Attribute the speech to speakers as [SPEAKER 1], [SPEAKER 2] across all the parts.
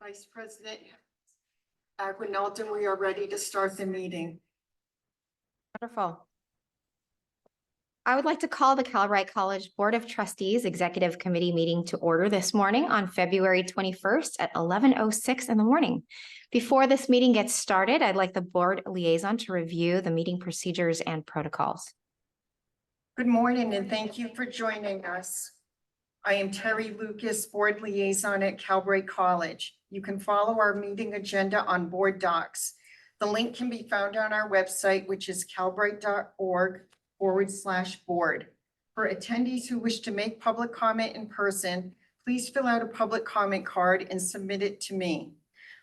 [SPEAKER 1] Vice President Aguinaldo, we are ready to start the meeting.
[SPEAKER 2] Wonderful. I would like to call the Calbright College Board of Trustees Executive Committee meeting to order this morning on February 21st at 11:06 in the morning. Before this meeting gets started, I'd like the board liaison to review the meeting procedures and protocols.
[SPEAKER 1] Good morning and thank you for joining us. I am Terry Lucas, Board Liaison at Calbright College. You can follow our meeting agenda on Board Docs. The link can be found on our website, which is calbright.org/board. For attendees who wish to make public comment in person, please fill out a public comment card and submit it to me.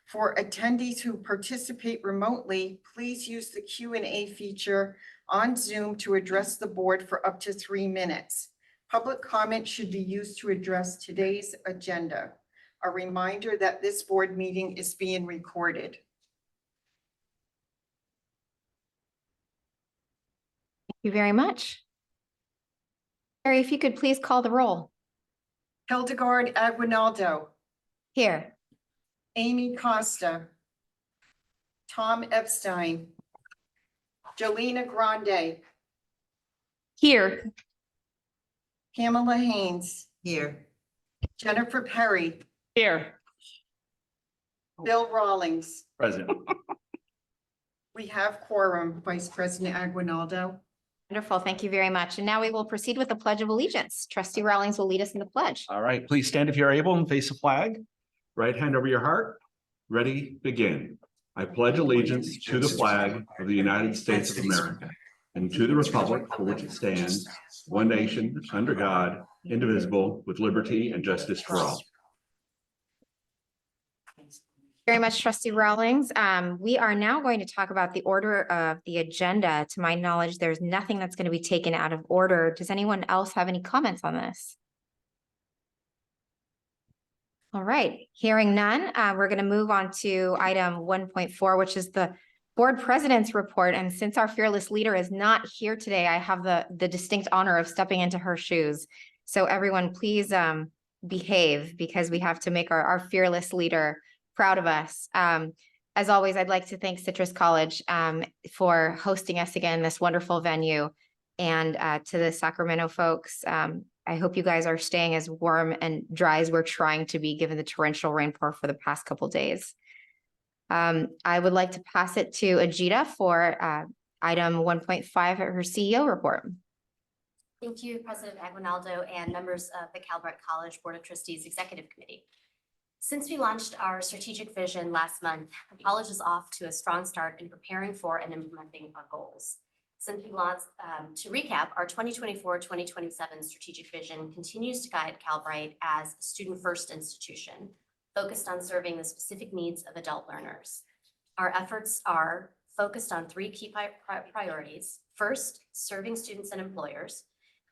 [SPEAKER 1] For attendees who participate remotely, please use the Q&A feature on Zoom to address the board for up to 3 minutes. Public comment should be used to address today's agenda. A reminder that this board meeting is being recorded.
[SPEAKER 2] Thank you very much. Mary, if you could please call the roll.
[SPEAKER 1] Hildegard Aguinaldo,
[SPEAKER 2] Here.
[SPEAKER 1] Amy Costa, Tom Epstein, Jolena Grande,
[SPEAKER 2] Here.
[SPEAKER 1] Pamela Haynes,
[SPEAKER 3] Here.
[SPEAKER 1] Jennifer Perry,
[SPEAKER 2] Here.
[SPEAKER 1] Bill Rawlings.
[SPEAKER 4] Present.
[SPEAKER 1] We have quorum, Vice President Aguinaldo.
[SPEAKER 2] Wonderful. Thank you very much. And now we will proceed with the Pledge of Allegiance. Trustee Rawlings will lead us in the pledge.
[SPEAKER 4] All right, please stand if you're able and face the flag. Right hand over your heart. Ready, begin. I pledge allegiance to the flag of the United States of America and to the republic for which it stands, one nation, under God, indivisible, with liberty and justice for all.
[SPEAKER 2] Very much, Trustee Rawlings. We are now going to talk about the order of the agenda. To my knowledge, there's nothing that's going to be taken out of order. Does anyone else have any comments on this? All right, hearing none, we're going to move on to item 1.4, which is the board president's report. And since our fearless leader is not here today, I have the distinct honor of stepping into her shoes. So everyone, please behave, because we have to make our fearless leader proud of us. As always, I'd like to thank Citrus College for hosting us again in this wonderful venue, and to the Sacramento folks. I hope you guys are staying as warm and dry as we're trying to be, given the torrential rainpour for the past couple days. I would like to pass it to Ajita for item 1.5 her CEO report.
[SPEAKER 5] Thank you, President Aguinaldo and members of the Calbright College Board of Trustees Executive Committee. Since we launched our strategic vision last month, the college is off to a strong start in preparing for and implementing our goals. Since we launched, to recap, our 2024-2027 strategic vision continues to guide Calbright as a student-first institution, focused on serving the specific needs of adult learners. Our efforts are focused on 3 key priorities. First, serving students and employers.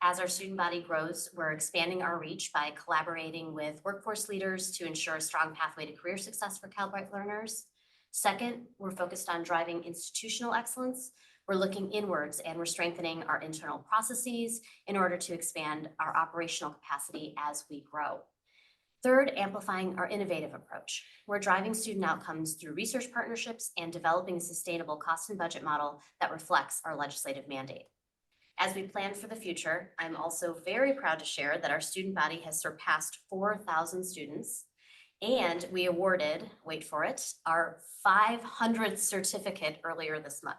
[SPEAKER 5] As our student body grows, we're expanding our reach by collaborating with workforce leaders to ensure a strong pathway to career success for Calbright learners. Second, we're focused on driving institutional excellence. We're looking inwards and we're strengthening our internal processes in order to expand our operational capacity as we grow. Third, amplifying our innovative approach. We're driving student outcomes through research partnerships and developing a sustainable cost and budget model that reflects our legislative mandate. As we plan for the future, I'm also very proud to share that our student body has surpassed 4,000 students, and we awarded, wait for it, our 500th certificate earlier this month.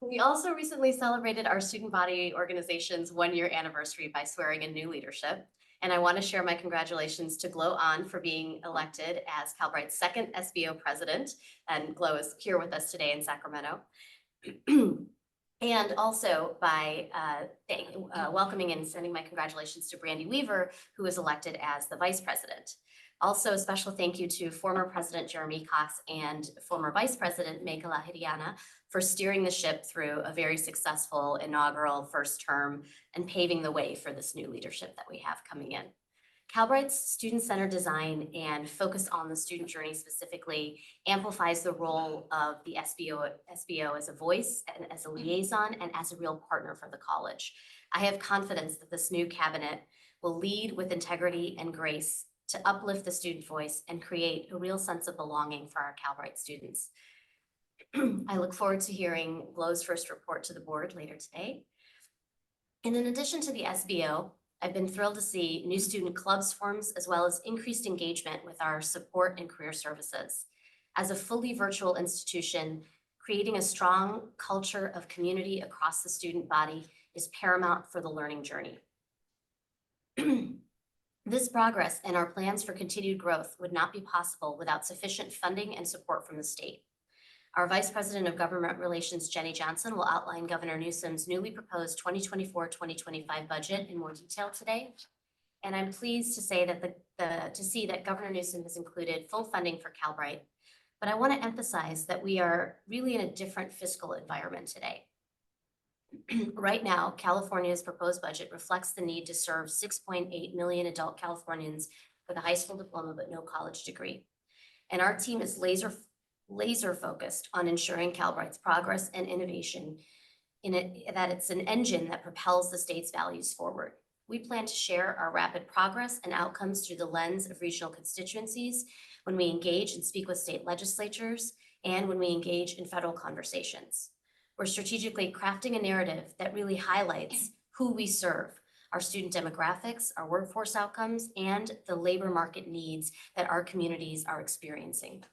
[SPEAKER 5] We also recently celebrated our student body organization's 1-year anniversary by swearing in new leadership. And I want to share my congratulations to Glo An for being elected as Calbright's 2nd SBO president. And Glo is here with us today in Sacramento. And also by welcoming and sending my congratulations to Brandy Weaver, who was elected as the vice president. Also, a special thank you to former President Jeremy Cox and former Vice President Megha Lahiriana for steering the ship through a very successful inaugural first term and paving the way for this new leadership that we have coming in. Calbright's student-centered design and focus on the student journey specifically amplifies the role of the SBO as a voice and as a liaison and as a real partner for the college. I have confidence that this new cabinet will lead with integrity and grace to uplift the student voice and create a real sense of belonging for our Calbright students. I look forward to hearing Glow's first report to the board later today. And in addition to the SBO, I've been thrilled to see new student clubs forms as well as increased engagement with our support and career services. As a fully virtual institution, creating a strong culture of community across the student body is paramount for the learning journey. This progress and our plans for continued growth would not be possible without sufficient funding and support from the state. Our Vice President of Government Relations, Jenny Johnson, will outline Governor Newsom's newly proposed 2024-2025 budget in more detail today. And I'm pleased to say that see that Governor Newsom has included full funding for Calbright. But I want to emphasize that we are really in a different fiscal environment today. Right now, California's proposed budget reflects the need to serve 6.8 million adult Californians with a high school diploma but no college degree. And our team is laser focused on ensuring Calbright's progress and innovation that it's an engine that propels the state's values forward. We plan to share our rapid progress and outcomes through the lens of regional constituencies when we engage and speak with state legislatures and when we engage in federal conversations. We're strategically crafting a narrative that really highlights who we serve, our student demographics, our workforce outcomes, and the labor market needs that our communities are experiencing.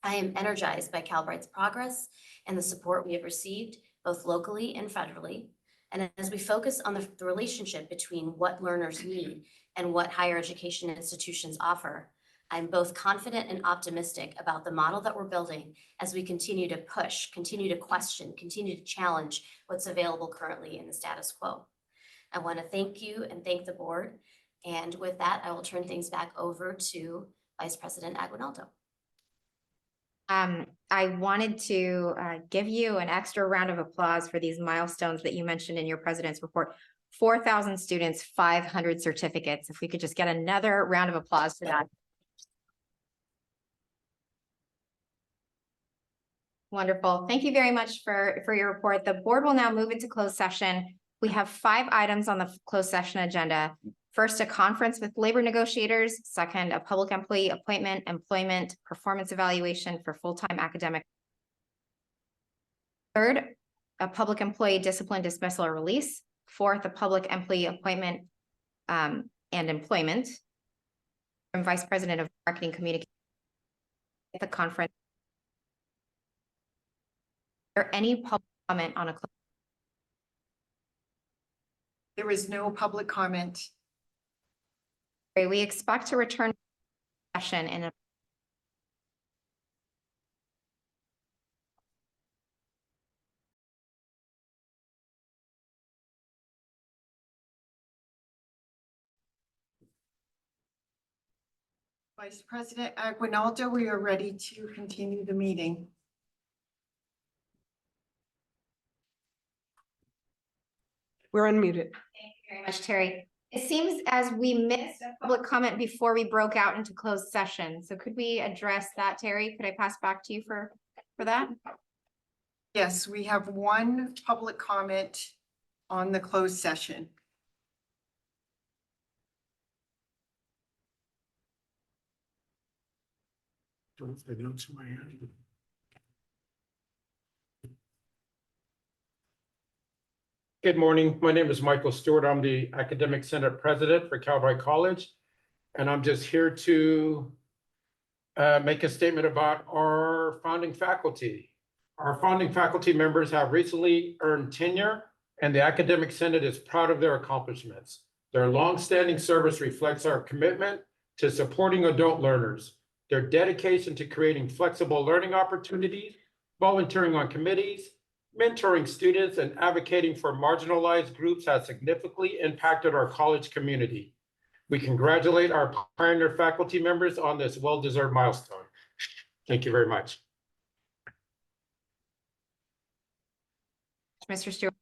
[SPEAKER 5] I am energized by Calbright's progress and the support we have received, both locally and federally. And as we focus on the relationship between what learners need and what higher education institutions offer, I'm both confident and optimistic about the model that we're building as we continue to push, continue to question, continue to challenge what's available currently in the status quo. I want to thank you and thank the board. And with that, I will turn things back over to Vice President Aguinaldo.
[SPEAKER 2] I wanted to give you an extra round of applause for these milestones that you mentioned in your president's report. 4,000 students, 500 certificates. If we could just get another round of applause for that. Wonderful. Thank you very much for your report. The board will now move into closed session. We have 5 items on the closed session agenda. First, a conference with labor negotiators. Second, a public employee appointment, employment, performance evaluation for full-time academic. Third, a public employee discipline, dismissal, or release. Fourth, a public employee appointment and employment. From Vice President of Marketing Communication at the conference. Is there any public comment on a closed?
[SPEAKER 1] There is no public comment.
[SPEAKER 2] We expect to return to session in a
[SPEAKER 1] Vice President Aguinaldo, we are ready to continue the meeting.
[SPEAKER 3] We're unmuted.
[SPEAKER 2] Thank you very much, Terry. It seems as we missed a public comment before we broke out into closed session. So could we address that, Terry? Could I pass back to you for that?
[SPEAKER 1] Yes, we have one public comment on the closed session.
[SPEAKER 6] Good morning. My name is Michael Stewart. I'm the Academic Senate President for Calbright College. And I'm just here to make a statement about our founding faculty. Our founding faculty members have recently earned tenure, and the Academic Senate is proud of their accomplishments. Their longstanding service reflects our commitment to supporting adult learners, their dedication to creating flexible learning opportunities, volunteering on committees, mentoring students, and advocating for marginalized groups has significantly impacted our college community. We congratulate our pioneer faculty members on this well-deserved milestone. Thank you very much.
[SPEAKER 2] Mr. Stewart,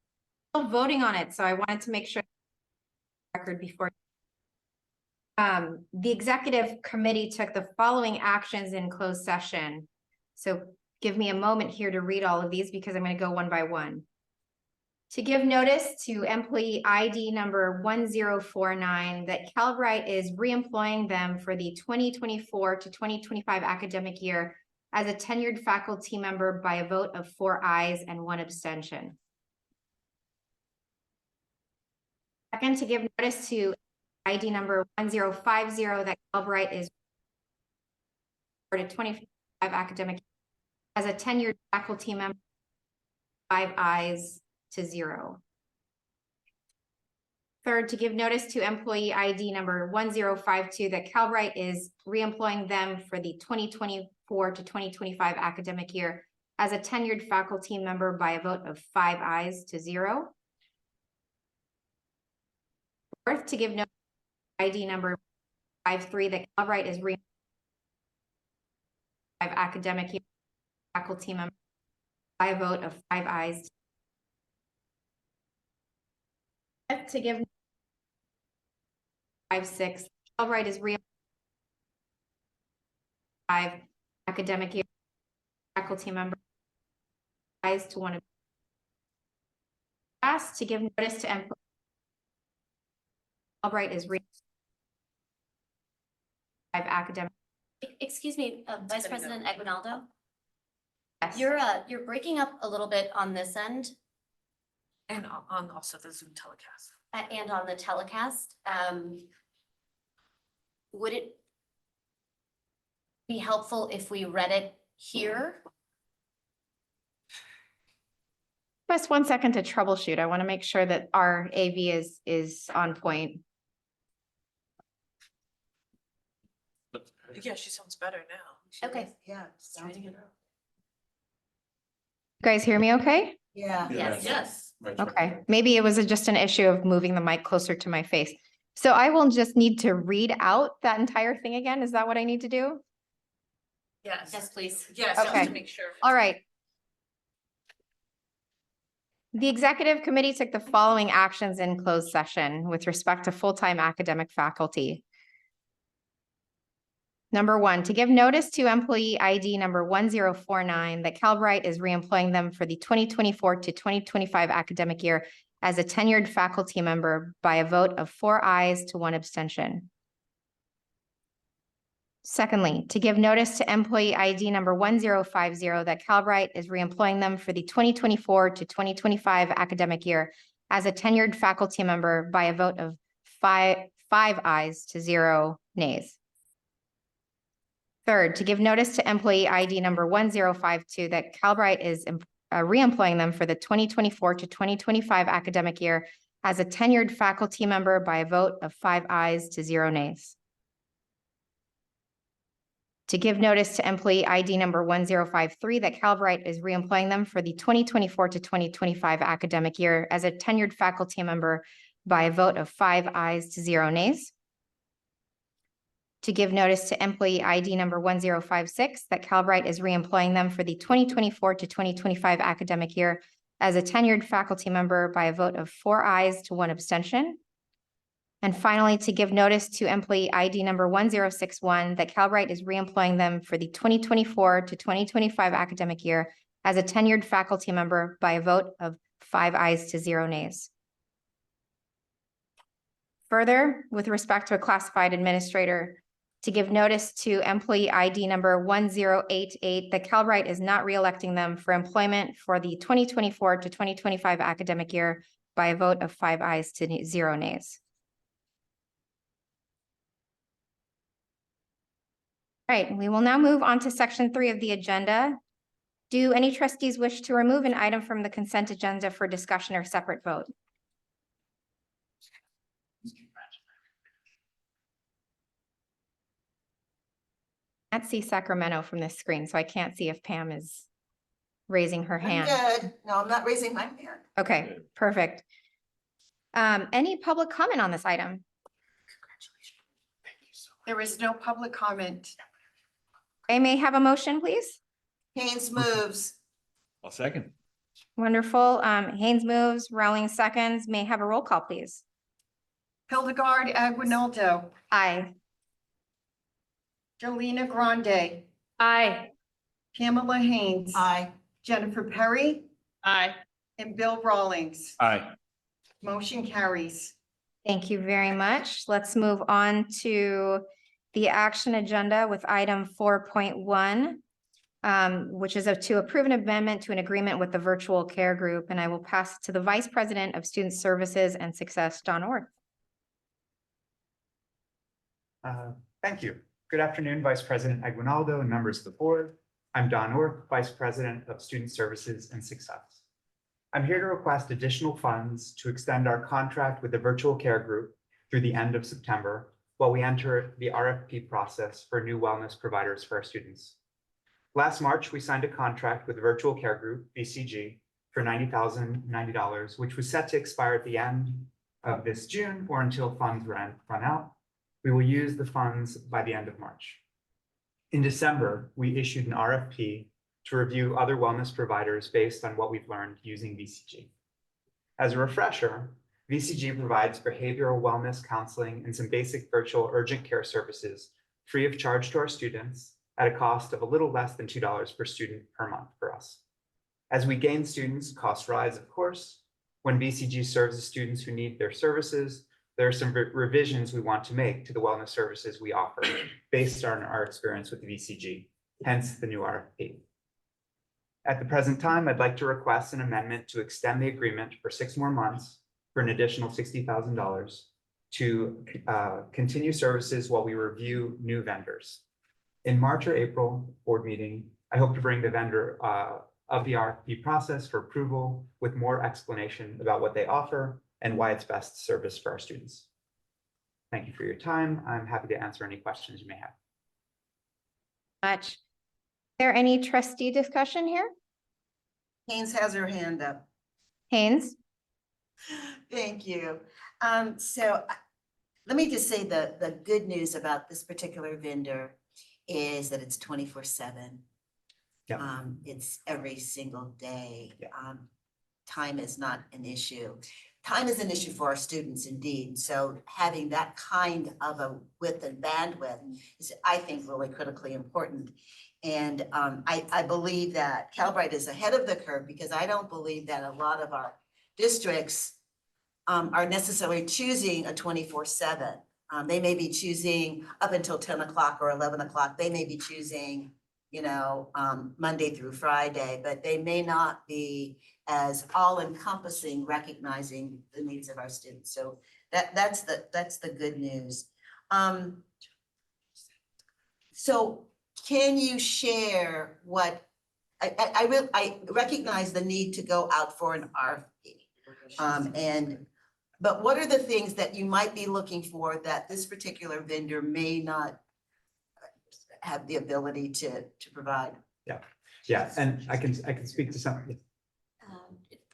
[SPEAKER 2] still voting on it, so I wanted to make sure record before. The executive committee took the following actions in closed session. So give me a moment here to read all of these because I'm going to go one by one. To give notice to employee ID number 1049 that Calbright is reemploying them for the 2024 to 2025 academic year as a tenured faculty member by a vote of 4 ayes and 1 abstention. Second, to give notice to ID number 1050 that Calbright is for the 2025 academic as a tenured faculty member, 5 ayes to 0. Third, to give notice to employee ID number 1052 that Calbright is reemploying them for the 2024 to 2025 academic year as a tenured faculty member by a vote of 5 ayes to 0. Fourth, to give notice to ID number 53 that Calbright is reemploying academic year faculty member by a vote of 5 ayes. Fifth, to give 56, Calbright is reemploying 5 academic year faculty member ayes to 1. Last, to give notice to employee Calbright is 5 academic.
[SPEAKER 5] Excuse me, Vice President Aguinaldo,
[SPEAKER 2] Yes.
[SPEAKER 5] you're breaking up a little bit on this end
[SPEAKER 7] And on also the Zoom telecast.
[SPEAKER 5] and on the telecast. Would it be helpful if we read it here?
[SPEAKER 2] Just 1 second to troubleshoot. I want to make sure that our AV is on point.
[SPEAKER 7] Yeah, she sounds better now.
[SPEAKER 5] Okay.
[SPEAKER 8] Yeah. sounds good.
[SPEAKER 2] You guys hear me okay?
[SPEAKER 8] Yeah.
[SPEAKER 5] Yes.
[SPEAKER 7] Yes.
[SPEAKER 2] Okay, maybe it was just an issue of moving the mic closer to my face. So I will just need to read out that entire thing again. Is that what I need to do?
[SPEAKER 7] Yes.
[SPEAKER 5] Yes, please.
[SPEAKER 7] Yes, just
[SPEAKER 2] Okay.
[SPEAKER 7] to make sure.
[SPEAKER 2] All right. The executive committee took the following actions in closed session with respect to full-time academic faculty. Number 1, to give notice to employee ID number 1049 that Calbright is reemploying them for the 2024 to 2025 academic year as a tenured faculty member by a vote of 4 ayes to 1 abstention. Secondly, to give notice to employee ID number 1050 that Calbright is reemploying them for the 2024 to 2025 academic year as a tenured faculty member by a vote of 5 ayes to 0 nays. Third, to give notice to employee ID number 1052 that Calbright is reemploying them for the 2024 to 2025 academic year as a tenured faculty member by a vote of 5 ayes to 0 nays. To give notice to employee ID number 1053 that Calbright is reemploying them for the 2024 to 2025 academic year as a tenured faculty member by a vote of 5 ayes to 0 nays. To give notice to employee ID number 1056 that Calbright is reemploying them for the 2024 to 2025 academic year as a tenured faculty member by a vote of 4 ayes to 1 abstention. And finally, to give notice to employee ID number 1061 that Calbright is reemploying them for the 2024 to 2025 academic year as a tenured faculty member by a vote of 5 ayes to 0 nays. Further, with respect to a classified administrator, to give notice to employee ID number 1088 that Calbright is not reelecting them for employment for the 2024 to 2025 academic year by a vote of 5 ayes to 0 nays. All right, we will now move on to section 3 of the agenda. Do any trustees wish to remove an item from the consent agenda for discussion or separate vote? I can't see Sacramento from this screen, so I can't see if Pam is raising her
[SPEAKER 8] I'm
[SPEAKER 2] hand.
[SPEAKER 8] good. No, I'm not raising my hand.
[SPEAKER 2] Okay, perfect. Any public comment on this item?
[SPEAKER 1] There is no public comment.
[SPEAKER 2] I may have a motion, please.
[SPEAKER 8] Haynes moves.
[SPEAKER 4] I'll second.
[SPEAKER 2] Wonderful. Haynes moves, Rowling seconds. May I have a roll call, please?
[SPEAKER 1] Hildegard Aguinaldo,
[SPEAKER 2] Aye.
[SPEAKER 1] Jolena Grande,
[SPEAKER 7] Aye.
[SPEAKER 1] Pamela Haynes.
[SPEAKER 8] Aye.
[SPEAKER 1] Jennifer Perry,
[SPEAKER 7] Aye.
[SPEAKER 1] and Bill Rawlings.
[SPEAKER 4] Aye.
[SPEAKER 1] Motion carries.
[SPEAKER 2] Thank you very much. Let's move on to the action agenda with item 4.1, which is to approve an amendment to an agreement with the virtual care group. And I will pass to the Vice President of Student Services and Success, Don Orth.
[SPEAKER 9] Thank you. Good afternoon, Vice President Aguinaldo and members of the board. I'm Don Orth, Vice President of Student Services and Success. I'm here to request additional funds to extend our contract with the virtual care group through the end of September while we enter the RFP process for new wellness providers for our students. Last March, we signed a contract with the virtual care group, VCG, for $90,090, which was set to expire at the end of this June or until funds run out. We will use the funds by the end of March. In December, we issued an RFP to review other wellness providers based on what we've learned using VCG. As a refresher, VCG provides behavioral wellness counseling and some basic virtual urgent care services free of charge to our students at a cost of a little less than $2 per student per month for us. As we gain students, costs rise, of course. When VCG serves the students who need their services, there are some revisions we want to make to the wellness services we offer based on our experience with the VCG, hence the new RFP. At the present time, I'd like to request an amendment to extend the agreement for 6 more months for an additional $60,000 to continue services while we review new vendors. In March or April board meeting, I hope to bring the vendor of the RFP process for approval with more explanation about what they offer and why it's best service for our students. Thank you for your time. I'm happy to answer any questions you may have.
[SPEAKER 2] Much. Is there any trustee discussion here?
[SPEAKER 8] Haynes has her hand up.
[SPEAKER 2] Haynes?
[SPEAKER 8] Thank you. Let me just say the good news about this particular vendor is that it's 24/7.
[SPEAKER 9] Yeah.
[SPEAKER 8] It's every single day.
[SPEAKER 9] Yeah.
[SPEAKER 8] Time is not an issue. Time is an issue for our students indeed. So having that kind of a width and bandwidth is, I think, really critically important. And I believe that Calbright is ahead of the curve because I don't believe that a lot of our districts are necessarily choosing a 24/7. They may be choosing up until 10 o'clock or 11 o'clock. They may be choosing, Monday through Friday, but they may not be as all-encompassing, recognizing the needs of our students. So that's the good news. So can you share what I recognize the need to go out for an RFP. But what are the things that you might be looking for that this particular vendor may not have the ability to provide?
[SPEAKER 9] Yeah, and I can speak to some.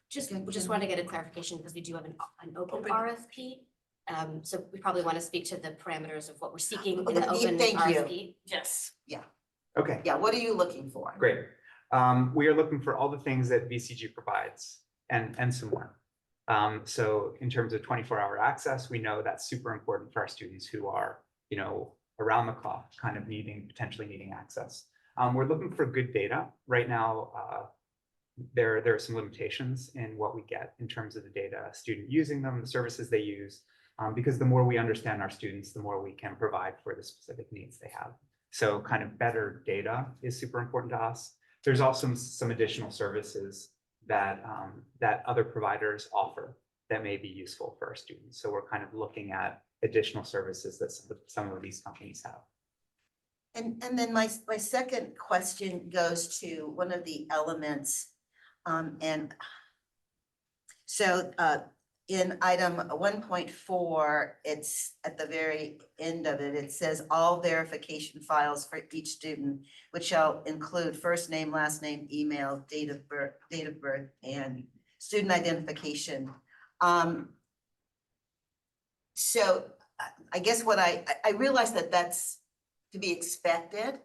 [SPEAKER 5] Just want to get a clarification because we do have an open RFP. So we probably want to speak to the parameters of what we're seeking in the open
[SPEAKER 8] Thank you.
[SPEAKER 5] RFP.
[SPEAKER 7] Yes.
[SPEAKER 9] Okay,
[SPEAKER 8] Yeah, what are you looking for?
[SPEAKER 9] great. We are looking for all the things that VCG provides and some more. So in terms of 24-hour access, we know that's super important for our students who are, around the clock, kind of potentially needing access. We're looking for good data. Right now, there are some limitations in what we get in terms of the data, a student using them, the services they use, because the more we understand our students, the more we can provide for the specific needs they have. So kind of better data is super important to us. There's also some additional services that other providers offer that may be useful for our students. So we're kind of looking at additional services that some of these companies have.
[SPEAKER 8] And then my second question goes to one of the elements. And so in item 1.4, it's at the very end of it, it says all verification files for each student, which shall include first name, last name, email, date of birth, and student identification. So I guess what I realize that that's to be expected,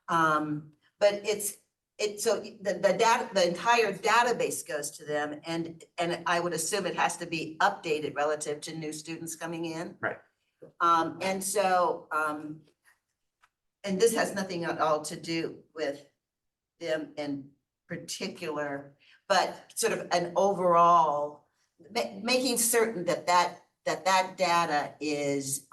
[SPEAKER 8] but so the data, the entire database goes to them, and I would assume it has to be updated relative to new students coming in.
[SPEAKER 9] Right.
[SPEAKER 8] And so, and this has nothing at all to do with them in particular, but sort of an overall, making certain that data is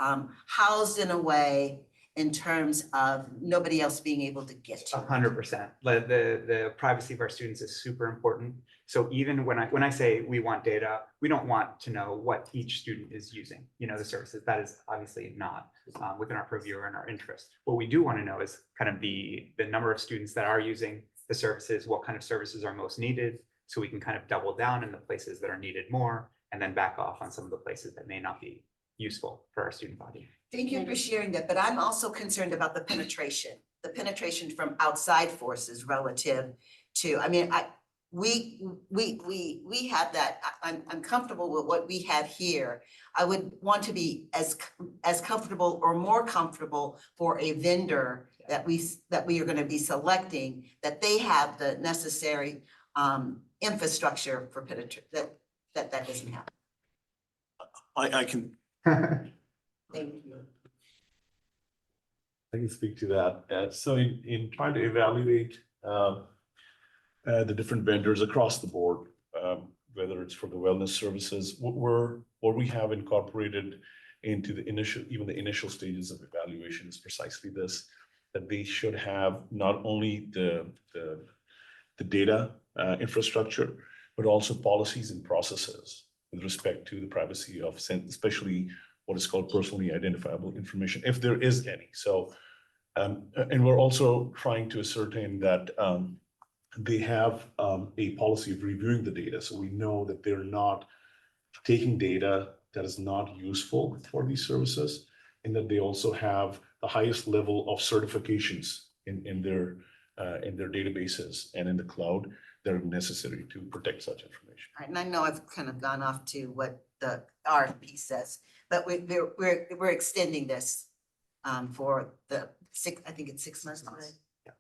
[SPEAKER 8] housed in a way in terms of nobody else being able to get to it.
[SPEAKER 9] 100%. The privacy of our students is super important. So even when I say we want data, we don't want to know what each student is using, the services. That is obviously not within our purview or in our interest. What we do want to know is kind of the number of students that are using the services, what kind of services are most needed, so we can kind of double down in the places that are needed more, and then back off on some of the places that may not be useful for our student body.
[SPEAKER 8] Thank you for sharing that, but I'm also concerned about the penetration from outside forces relative to, we have that, I'm comfortable with what we have here. I would want to be as comfortable or more comfortable for a vendor that we are going to be selecting, that they have the necessary infrastructure for that doesn't happen.
[SPEAKER 10] I can
[SPEAKER 8] Thank you.
[SPEAKER 10] speak to that. So in trying to evaluate the different vendors across the board, whether it's for the wellness services, what we have incorporated into the initial stages of evaluation is precisely this, that they should have not only the data infrastructure, but also policies and processes with respect to the privacy of, especially what is called personally identifiable information, if there is any. So, and we're also trying to ascertain that they have a policy of reviewing the data, so we know that they're not taking data that is not useful for these services, and that they also have the highest level of certifications in their databases and in the cloud that are necessary to protect such information.
[SPEAKER 8] All right, and I know I've kind of gone off to what the RFP says, but we're extending this for the I think it's 6 months.
[SPEAKER 9] Yeah.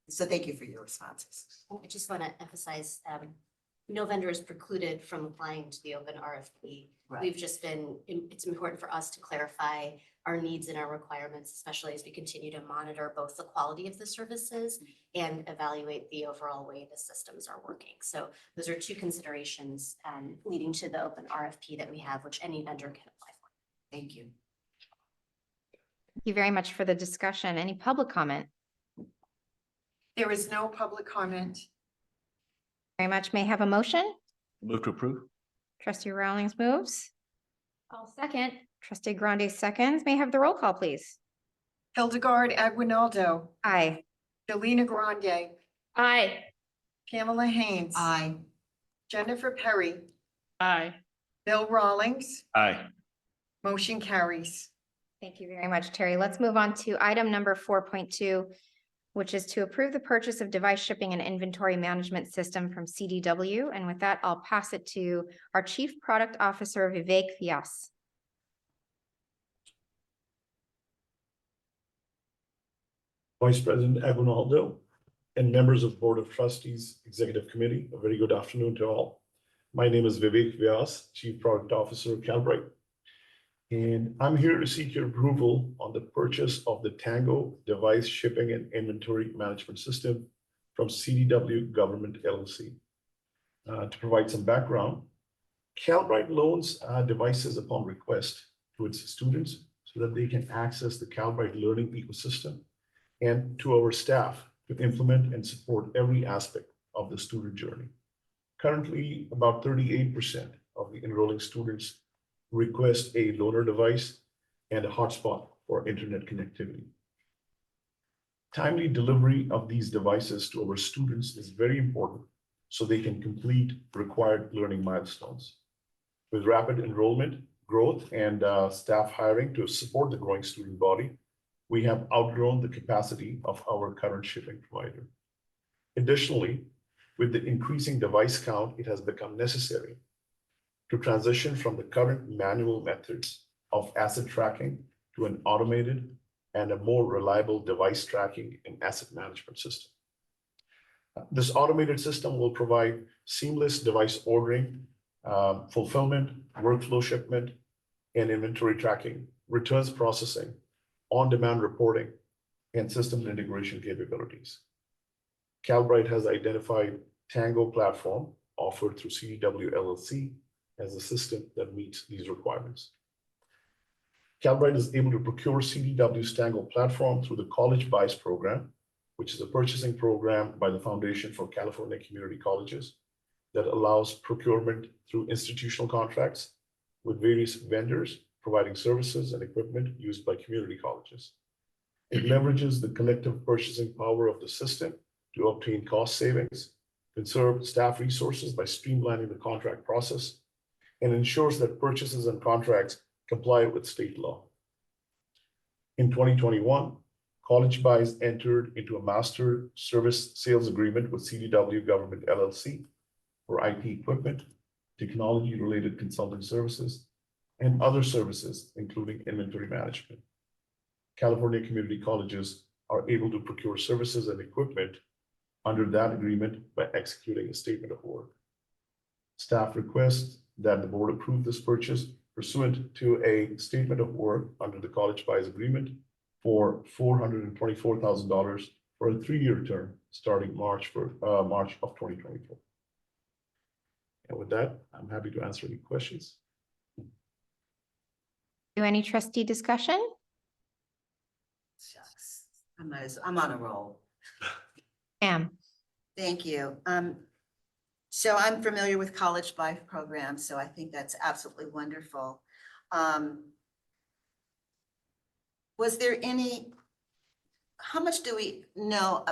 [SPEAKER 8] So thank you for your responses.
[SPEAKER 5] I just want to emphasize, no vendor is precluded from applying to the open RFP.
[SPEAKER 8] Right.
[SPEAKER 5] We've just it's important for us to clarify our needs and our requirements, especially as we continue to monitor both the quality of the services and evaluate the overall way the systems are working. So those are two considerations leading to the open RFP that we have, which any vendor can apply for.
[SPEAKER 8] Thank you.
[SPEAKER 2] Thank you very much for the discussion. Any public comment?
[SPEAKER 1] There is no public comment.
[SPEAKER 2] Very much. May I have a motion?
[SPEAKER 10] Move to approve.
[SPEAKER 2] Trustee Rawlings moves. I'll second. Trustee Grande seconds. May I have the roll call, please?
[SPEAKER 1] Hildegard Aguinaldo,
[SPEAKER 2] Aye.
[SPEAKER 1] Delina Grande,
[SPEAKER 7] Aye.
[SPEAKER 1] Pamela Haynes.
[SPEAKER 8] Aye.
[SPEAKER 1] Jennifer Perry,
[SPEAKER 7] Aye.
[SPEAKER 1] Bill Rawlings,
[SPEAKER 10] Aye.
[SPEAKER 1] motion carries.
[SPEAKER 2] Thank you very much, Terry. Let's move on to item number 4.2, which is to approve the purchase of device shipping and inventory management system from CDW. And with that, I'll pass it to our Chief Product Officer, Vivek Vyas.
[SPEAKER 11] Vice President Aguinaldo and members of Board of Trustees, Executive Committee, a very good afternoon to all. My name is Vivek Vyas, Chief Product Officer of Calbright. And I'm here to seek your approval on the purchase of the Tango Device Shipping and Inventory Management System from CDW Government LLC. To provide some background, Calbright loans devices upon request to its students so that they can access the Calbright learning ecosystem, and to our staff to implement and support every aspect of the student journey. Currently, about 38% of the enrolling students request a loaner device and a hotspot for internet connectivity. Timely delivery of these devices to our students is very important so they can complete required learning milestones. With rapid enrollment, growth, and staff hiring to support the growing student body, we have outgrown the capacity of our current shipping provider. Additionally, with the increasing device count, it has become necessary to transition from the current manual methods of asset tracking to an automated and a more reliable device tracking and asset management system. This automated system will provide seamless device ordering, fulfillment, workflow shipment, and inventory tracking, returns processing, on-demand reporting, and system integration capabilities. Calbright has identified Tango platform offered through CDW LLC as a system that meets these requirements. Calbright is able to procure CDW's Tango platform through the College Buys program, which is a purchasing program by the Foundation for California Community Colleges that allows procurement through institutional contracts with various vendors providing services and equipment used by community colleges. It leverages the collective purchasing power of the system to obtain cost savings, conserve staff resources by streamlining the contract process, and ensures that purchases and contracts comply with state law. In 2021, College Buys entered into a master service sales agreement with CDW Government LLC for IT equipment, technology-related consulting services, and other services, including inventory management. California community colleges are able to procure services and equipment under that agreement by executing a statement of work. Staff requests that the board approve this purchase pursuant to a statement of work under the College Buys agreement for $424,000 for a 3-year term starting March of 2024. And with that, I'm happy to answer any questions.
[SPEAKER 2] Do any trustee discussion?
[SPEAKER 8] Shucks, I'm on a roll.
[SPEAKER 2] Pam?
[SPEAKER 8] Thank you. So I'm familiar with College Buy programs, so I think that's absolutely wonderful. Was there any, how much do we know?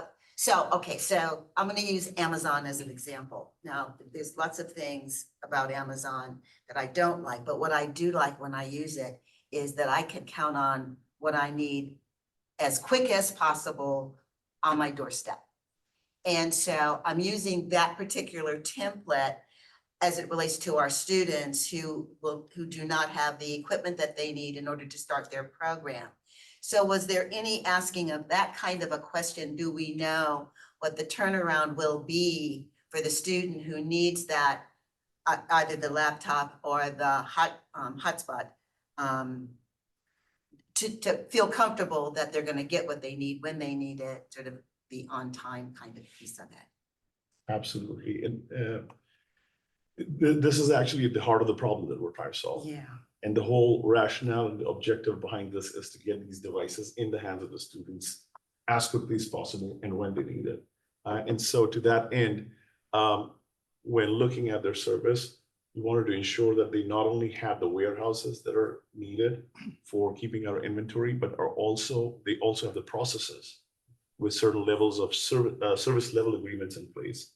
[SPEAKER 8] Okay, so I'm going to use Amazon as an example. Now, there's lots of things about Amazon that I don't like, but what I do like when I use it is that I can count on what I need as quick as possible on my doorstep. And so I'm using that particular template as it relates to our students who do not have the equipment that they need in order to start their program. So was there any asking of that kind of a question? Do we know what the turnaround will be for the student who needs that, either the laptop or the hotspot, to feel comfortable that they're going to get what they need when they need it, sort of the on time kind of piece of it?
[SPEAKER 11] Absolutely. And this is actually at the heart of the problem that we're trying to solve.
[SPEAKER 8] Yeah.
[SPEAKER 11] And the whole rationale and the objective behind this is to get these devices in the hands of the students as quickly as possible and when they need it. And so to that end, when looking at their service, we wanted to ensure that they not only have the warehouses that are needed for keeping our inventory, but they also have the processes with certain levels of service level agreements in place,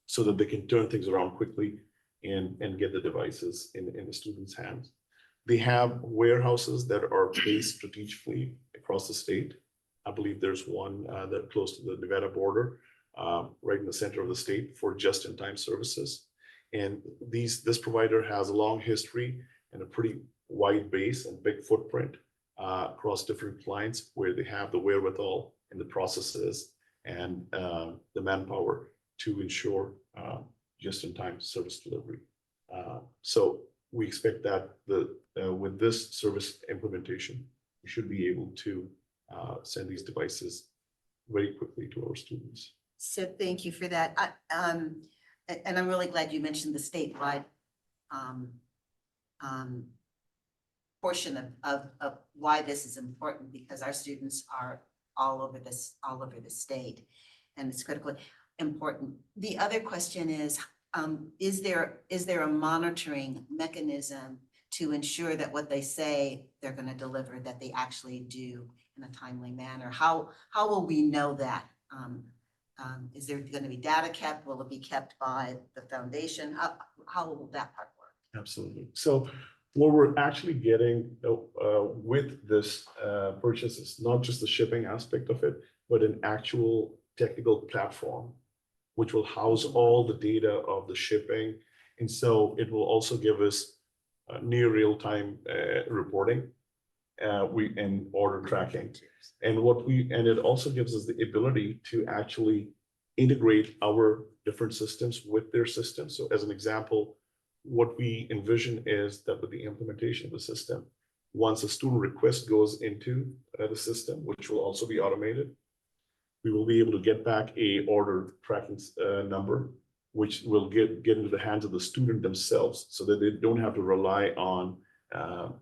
[SPEAKER 11] so that they can turn things around quickly and get the devices in the students' hands. They have warehouses that are placed strategically across the state. I believe there's one that close to the Nevada border, right in the center of the state for just-in-time services. And this provider has a long history and a pretty wide base and big footprint across different clients where they have the wherewithal and the processes and the manpower to ensure just-in-time service delivery. So we expect that with this service implementation, we should be able to send these devices very quickly to our students.
[SPEAKER 8] So thank you for that. And I'm really glad you mentioned the statewide portion of why this is important, because our students are all over the state, and it's critically important. The other question is there a monitoring mechanism to ensure that what they say they're going to deliver, that they actually do in a timely manner? How will we know that? Is there going to be data kept? Will it be kept by the foundation? How will that part work?
[SPEAKER 11] Absolutely. So what we're actually getting with this purchase is not just the shipping aspect of it, but an actual technical platform, which will house all the data of the shipping. And so it will also give us near real-time reporting and order tracking. And it also gives us the ability to actually integrate our different systems with their systems. So as an example, what we envision is that with the implementation of the system, once a student request goes into the system, which will also be automated, we will be able to get back a order tracking number, which will get into the hands of the student themselves, so that they don't have to rely on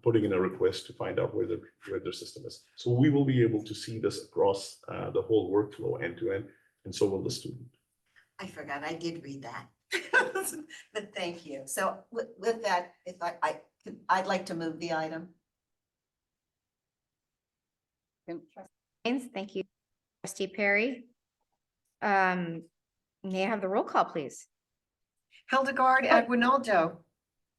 [SPEAKER 11] putting in a request to find out where their system is. So we will be able to see this across the whole workflow end to end, and so will the student.
[SPEAKER 8] I forgot, I did read that. But thank you. So with that, if I'd like to move the item.
[SPEAKER 2] Thank you, Trustee Perry. May I have the roll call, please?
[SPEAKER 1] Hildegard Aguinaldo.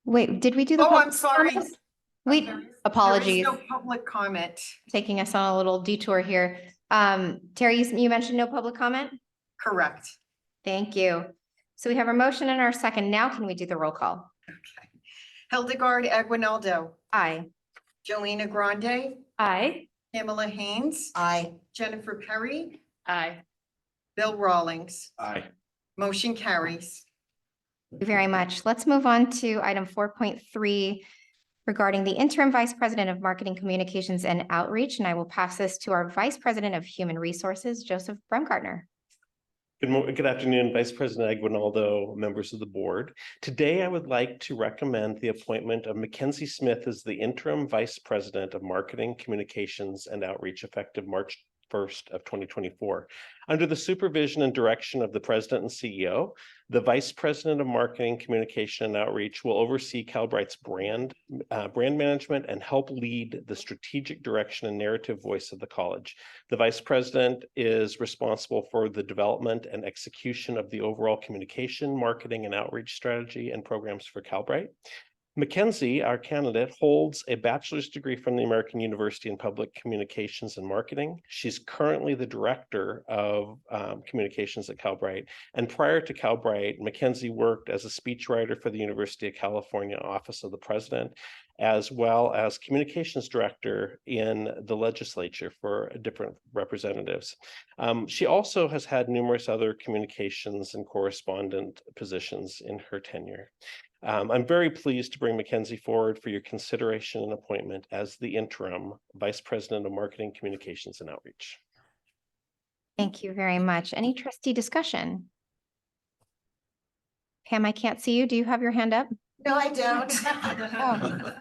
[SPEAKER 2] Wait, did we do the?
[SPEAKER 1] Oh,
[SPEAKER 2] public
[SPEAKER 1] I'm sorry.
[SPEAKER 2] comment? We,
[SPEAKER 1] There is
[SPEAKER 2] apologies,
[SPEAKER 1] no public comment.
[SPEAKER 2] taking us on a little detour here. Terry, you mentioned no public comment?
[SPEAKER 1] Correct.
[SPEAKER 2] Thank you. So we have a motion and our second. Now can we do the roll call?
[SPEAKER 1] Okay. Hildegard Aguinaldo,
[SPEAKER 2] Aye.
[SPEAKER 1] Jolena Grande,
[SPEAKER 7] Aye.
[SPEAKER 1] Pamela Haynes,
[SPEAKER 8] Aye.
[SPEAKER 1] Jennifer Perry,
[SPEAKER 7] Aye.
[SPEAKER 1] Bill Rawlings.
[SPEAKER 4] Aye.
[SPEAKER 1] Motion carries.
[SPEAKER 2] Thank you very much. Let's move on to item 4.3 regarding the interim vice president of marketing communications and outreach. And I will pass this to our vice president of human resources, Joseph Bremgartner.
[SPEAKER 12] Good afternoon, Vice President Aguinaldo, members of the board. Today, I would like to recommend the appointment of Mackenzie Smith as the interim Vice President of Marketing, Communications, and Outreach effective March 1st of 2024. Under the supervision and direction of the President and CEO, the Vice President of Marketing, Communication, and Outreach will oversee Calbright's brand management and help lead the strategic direction and narrative voice of the college. The Vice President is responsible for the development and execution of the overall communication, marketing, and outreach strategy and programs for Calbright. Mackenzie, our candidate, holds a bachelor's degree from the American University in Public Communications and Marketing. She's currently the director of communications at Calbright. And prior to Calbright, Mackenzie worked as a speechwriter for the University of California Office of the President, as well as communications director in the legislature for different representatives. She also has had numerous other communications and correspondent positions in her tenure. I'm very pleased to bring Mackenzie forward for your consideration and appointment as the interim Vice President of Marketing, Communications, and Outreach.
[SPEAKER 2] Thank you very much. Any trustee discussion? Pam, I can't see you. Do you have your hand up?
[SPEAKER 8] No, I don't.
[SPEAKER 2] Oh.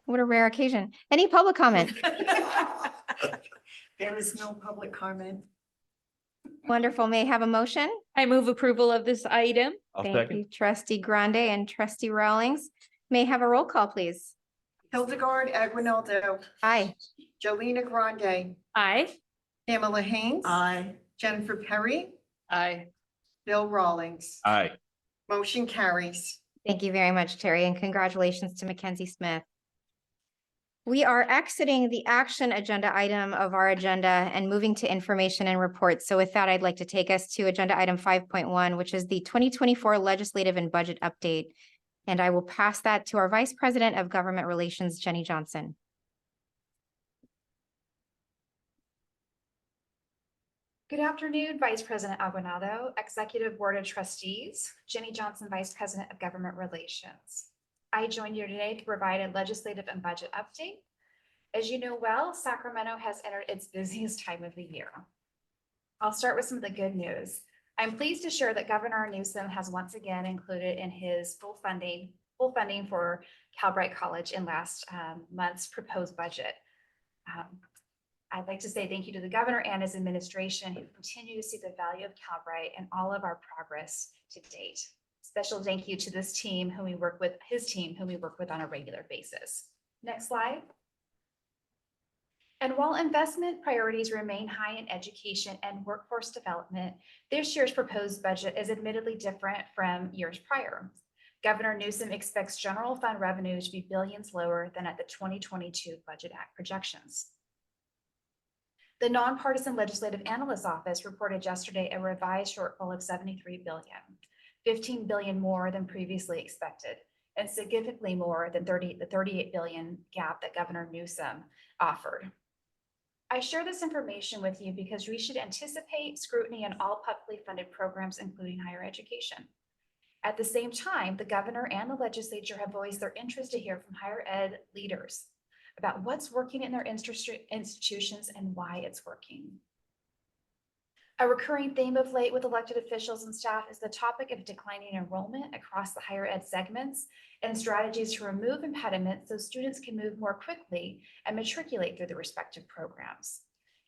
[SPEAKER 2] What a rare occasion. Any public comment?
[SPEAKER 1] There is no public comment.
[SPEAKER 2] Wonderful. May I have a motion?
[SPEAKER 7] I move approval of this item.
[SPEAKER 2] Thank you, Trustee Grande and Trustee Rawlings. May I have a roll call, please?
[SPEAKER 1] Hildegard Aguinaldo,
[SPEAKER 2] Aye.
[SPEAKER 1] Jolena Grande,
[SPEAKER 7] Aye.
[SPEAKER 1] Pamela Haynes.
[SPEAKER 8] Aye.
[SPEAKER 1] Jennifer Perry,
[SPEAKER 7] Aye.
[SPEAKER 1] Bill Rawlings.
[SPEAKER 4] Aye.
[SPEAKER 1] Motion carries.
[SPEAKER 2] Thank you very much, Terry, and congratulations to Mackenzie Smith. We are exiting the action agenda item of our agenda and moving to information and reports. So with that, I'd like to take us to agenda item 5.1, which is the 2024 legislative and budget update. And I will pass that to our Vice President of Government Relations, Jenny Johnson.
[SPEAKER 13] Good afternoon, Vice President Aguinaldo, Executive Board of Trustees, Jenny Johnson, Vice President of Government Relations. I joined you today to provide a legislative and budget update. As you know well, Sacramento has entered its busiest time of the year. I'll start with some of the good news. I'm pleased to share that Governor Newsom has once again included in his full funding for Calbright College in last month's proposed budget. I'd like to say thank you to the governor and his administration who continue to see the value of Calbright and all of our progress to date. Special thank you to this team whom we work with, whom we work with on a regular basis. Next slide. And while investment priorities remain high in education and workforce development, this year's proposed budget is admittedly different from years prior. Governor Newsom expects general fund revenue to be billions lower than at the 2022 Budget Act projections. The Nonpartisan Legislative Analyst's Office reported yesterday a revised shortfall of $73 billion. 15 billion more than previously expected, and significantly more than the 38 billion gap that Governor Newsom offered. I share this information with you because we should anticipate scrutiny on all publicly funded programs, including higher education. At the same time, the governor and the legislature have voiced their interest to hear from higher ed leaders about what's working in their institutions and why it's working. A recurring theme of late with elected officials and staff is the topic of declining enrollment across the higher ed segments and strategies to remove impediments so students can move more quickly and matriculate through the respective programs.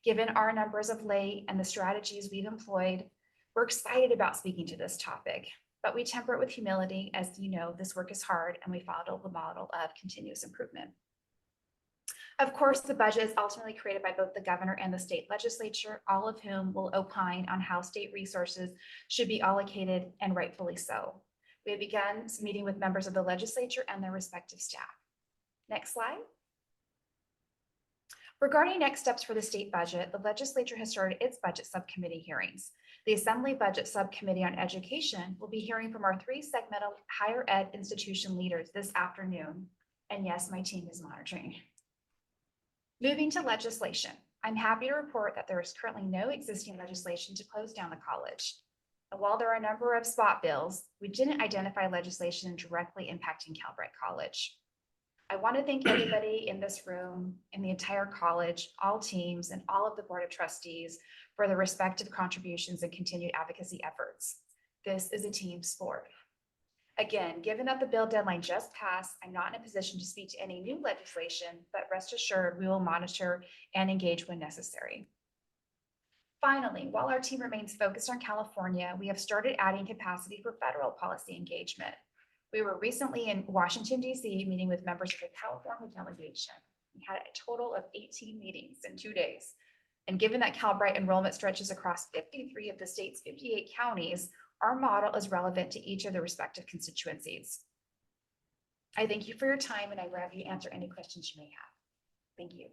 [SPEAKER 13] Given our numbers of late and the strategies we've employed, we're excited about speaking to this topic, but we temper it with humility. As you know, this work is hard and we follow the model of continuous improvement. Of course, the budget is ultimately created by both the governor and the state legislature, all of whom will opine on how state resources should be allocated, and rightfully so. We have begun meeting with members of the legislature and their respective staff. Next slide. Regarding next steps for the state budget, the legislature has started its budget subcommittee hearings. The Assembly Budget Subcommittee on Education will be hearing from our 3 segmental higher ed institution leaders this afternoon. And yes, my team is monitoring. Moving to legislation, I'm happy to report that there is currently no existing legislation to close down the college. And while there are a number of spot bills, we didn't identify legislation directly impacting Calbright College. I want to thank everybody in this room, in the entire college, all teams, and all of the Board of Trustees for their respective contributions and continued advocacy efforts. This is a team sport. Again, given that the bill deadline just passed, I'm not in a position to speak to any new legislation, but rest assured we will monitor and engage when necessary. Finally, while our team remains focused on California, we have started adding capacity for federal policy engagement. We were recently in Washington, D.C., meeting with members of the California delegation. We had a total of 18 meetings in 2 days. And given that Calbright enrollment stretches across 53 of the state's 58 counties, our model is relevant to each of the respective constituencies. I thank you for your time, and I'm ready to answer any questions you may have. Thank you.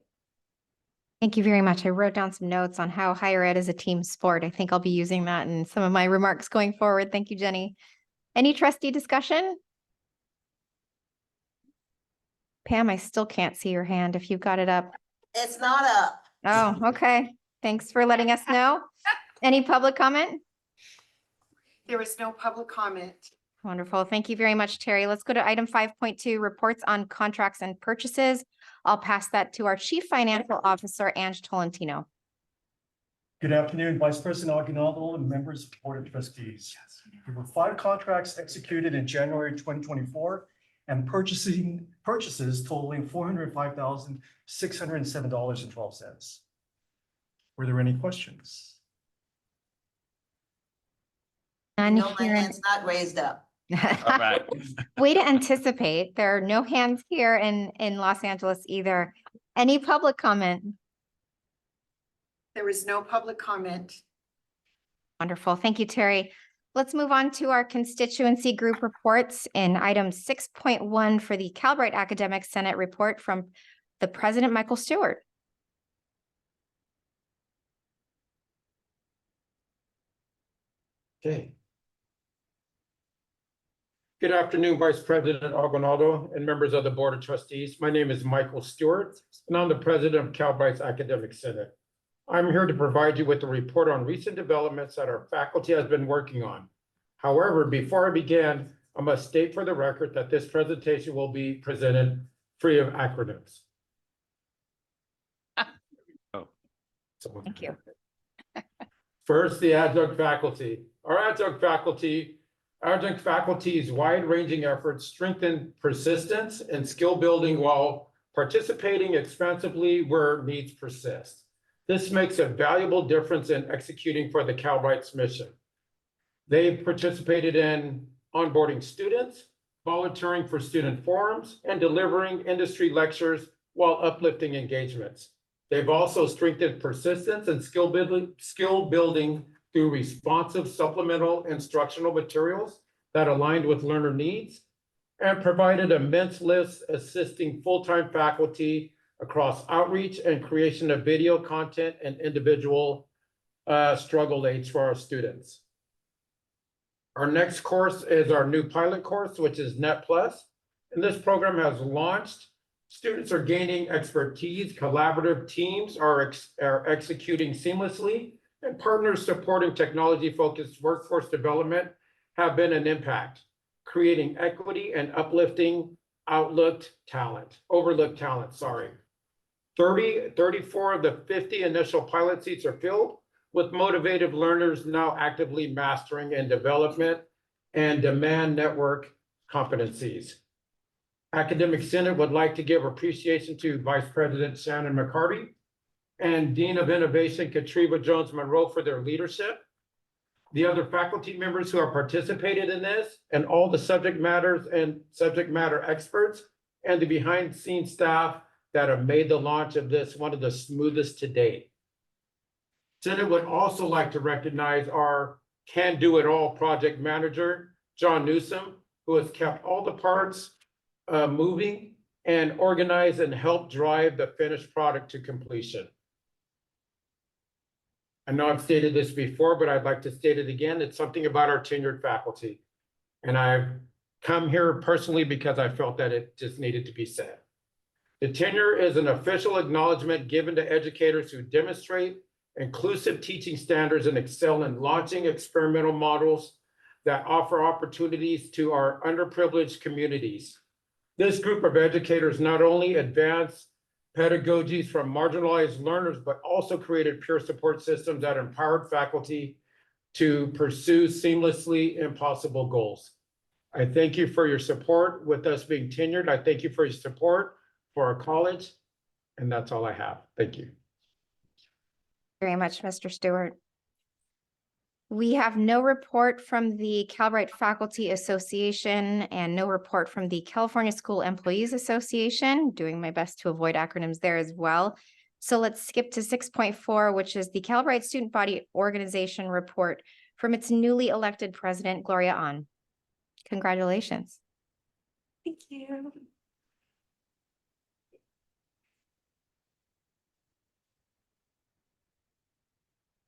[SPEAKER 2] Thank you very much. I wrote down some notes on how higher ed is a team sport. I think I'll be using that in some of my remarks going forward. Thank you, Jenny. Any trustee discussion? Pam, I still can't see your hand if you've got it up.
[SPEAKER 8] It's not up.
[SPEAKER 2] Oh, okay. Thanks for letting us know. Any public comment?
[SPEAKER 1] There is no public comment.
[SPEAKER 2] Wonderful. Thank you very much, Terry. Let's go to item 5.2, reports on contracts and purchases. I'll pass that to our Chief Financial Officer, Ange Tolentino.
[SPEAKER 11] Good afternoon, Vice President Aguinaldo and members of the Board of Trustees. There were 5 contracts executed in January 2024 and purchases totaling $405,607.12. Were there any questions?
[SPEAKER 2] None
[SPEAKER 8] No, my
[SPEAKER 2] here.
[SPEAKER 8] hand's not raised up.
[SPEAKER 12] All right.
[SPEAKER 2] Way to anticipate. There are no hands here in Los Angeles either. Any public comment?
[SPEAKER 1] There is no public comment.
[SPEAKER 2] Wonderful. Thank you, Terry. Let's move on to our constituency group reports in item 6.1 for the Calbright Academic Senate report from the President, Michael Stewart.
[SPEAKER 6] Okay. Good afternoon, Vice President Aguinaldo and members of the Board of Trustees. My name is Michael Stewart, and I'm the President of Calbright's Academic Senate. I'm here to provide you with a report on recent developments that our faculty has been working on. However, before I begin, I must state for the record that this presentation will be presented free of acronyms.
[SPEAKER 2] Thank you.
[SPEAKER 6] First, the adjunct faculty. Our adjunct faculty's wide-ranging efforts strengthen persistence and skill building while participating expansively where needs persist. This makes a valuable difference in executing for the Calbright's mission. They've participated in onboarding students, volunteering for student forums, and delivering industry lectures while uplifting engagements. They've also strengthened persistence and skill building through responsive supplemental instructional materials that aligned with learner needs, and provided immense lifts assisting full-time faculty across outreach and creation of video content and individual struggle aids for our students. Our next course is our new pilot course, which is Net Plus, and this program has launched Students are gaining expertise, collaborative teams are executing seamlessly, and partners supporting technology-focused workforce development have been an impact, creating equity and uplifting overlooked talent, 34 of the 50 initial pilot seats are filled, with motivated learners now actively mastering and development and demand network competencies. Academic Senate would like to give appreciation to Vice President Shannon McCarty and Dean of Innovation Katriva Jones Monroe for their leadership, the other faculty members who have participated in this, and all the subject matter experts, and the behind-the-scenes staff that have made the launch of this one of the smoothest to date. Senate would also like to recognize our can-do-it-all project manager, John Newsom, who has kept all the parts moving and organized and helped drive the finished product to completion. I know I've stated this before, but I'd like to state it again. It's something about our tenured faculty. And I've come here personally because I felt that it just needed to be said. The tenure is an official acknowledgement given to educators who demonstrate inclusive teaching standards and excel in launching experimental models that offer opportunities to our underprivileged communities. This group of educators not only advance pedagogies from marginalized learners, but also created peer support systems that empowered faculty to pursue seamlessly impossible goals. I thank you for your support with us being tenured. I thank you for your support for our college. And that's all I have. Thank you.
[SPEAKER 2] Very much, Mr. Stewart. We have no report from the Calbright Faculty Association and no report from the California School Employees Association. Doing my best to avoid acronyms there as well. So let's skip to 6.4, which is the Calbright Student Body Organization report from its newly elected president, Gloria Ahn. Congratulations.
[SPEAKER 7] Thank you.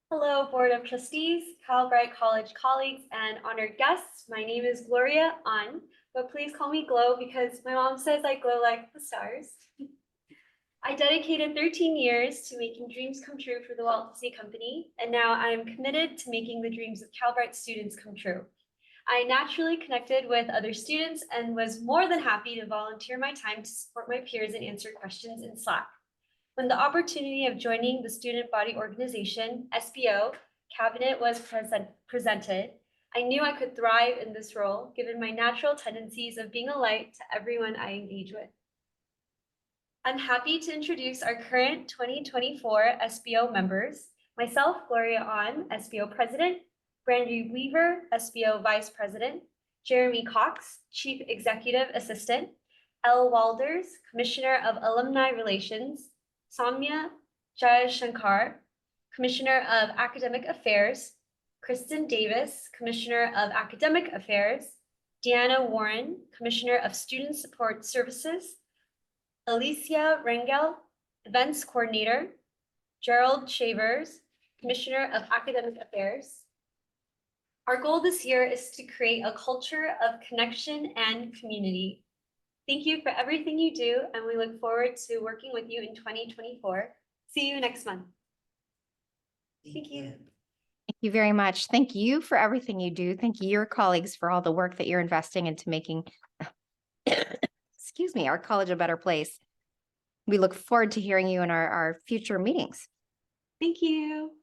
[SPEAKER 14] Hello, Board of Trustees, Calbright College colleagues, and honored guests. My name is Gloria Ahn, but please call me Glow because my mom says I glow like the stars. I dedicated 13 years to making dreams come true for the Walt Disney Company, and now I am committed to making the dreams of Calbright students come true. I naturally connected with other students and was more than happy to volunteer my time to support my peers and answer questions in Slack. When the opportunity of joining the Student Body Organization, SBO, cabinet was presented, I knew I could thrive in this role, given my natural tendencies of being a light to everyone I engage with. I'm happy to introduce our current 2024 SBO members, myself, Gloria Ahn, SBO President, Brandy Weaver, SBO Vice President, Jeremy Cox, Chief Executive Assistant, Elle Walders, Commissioner of Alumni Relations, Samya Jayashankar, Commissioner of Academic Affairs, Kristen Davis, Commissioner of Academic Affairs, Deanna Warren, Commissioner of Student Support Services, Alicia Rengel, Events Coordinator, Gerald Shavers, Commissioner of Academic Affairs. Our goal this year is to create a culture of connection and community. Thank you for everything you do, and we look forward to working with you in 2024. See you next month. Thank you.
[SPEAKER 2] Thank you very much. Thank you for everything you do. Thank you, your colleagues, for all the work that you're investing into making, excuse me, our college a better place. We look forward to hearing you in our future meetings.
[SPEAKER 14] Thank you.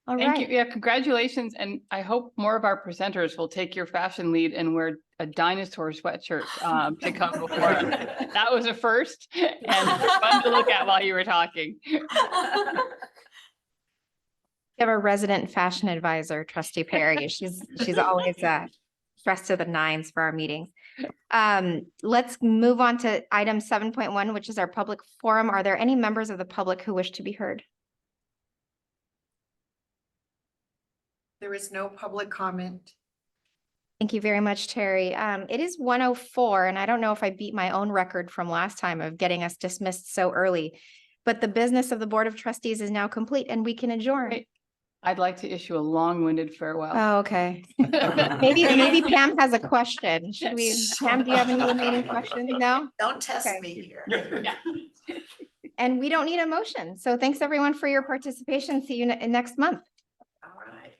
[SPEAKER 2] All
[SPEAKER 15] Thank
[SPEAKER 2] right.
[SPEAKER 15] you. Yeah, congratulations. And I hope more of our presenters will take your fashion lead and wear a dinosaur sweatshirt to come before. That was a first and fun to look at while you were talking.
[SPEAKER 2] We have a resident fashion advisor, Trustee Perry. She's always dressed to the nines for our meetings. Let's move on to item 7.1, which is our public forum. Are there any members of the public who wish to be heard?
[SPEAKER 1] There is no public comment.
[SPEAKER 2] Thank you very much, Terry. It is 1:04, and I don't know if I beat my own record from last time of getting us dismissed so early, but the business of the Board of Trustees is now complete and we can adjourn.
[SPEAKER 15] I'd like to issue a long-winded farewell.
[SPEAKER 2] Oh, okay. Maybe Pam has a question. Should we, Pam, do you have any remaining questions? No?
[SPEAKER 8] Don't test
[SPEAKER 2] Okay.
[SPEAKER 8] me here.
[SPEAKER 2] And we don't need a motion. So thanks everyone for your participation. See you next month.
[SPEAKER 8] All right.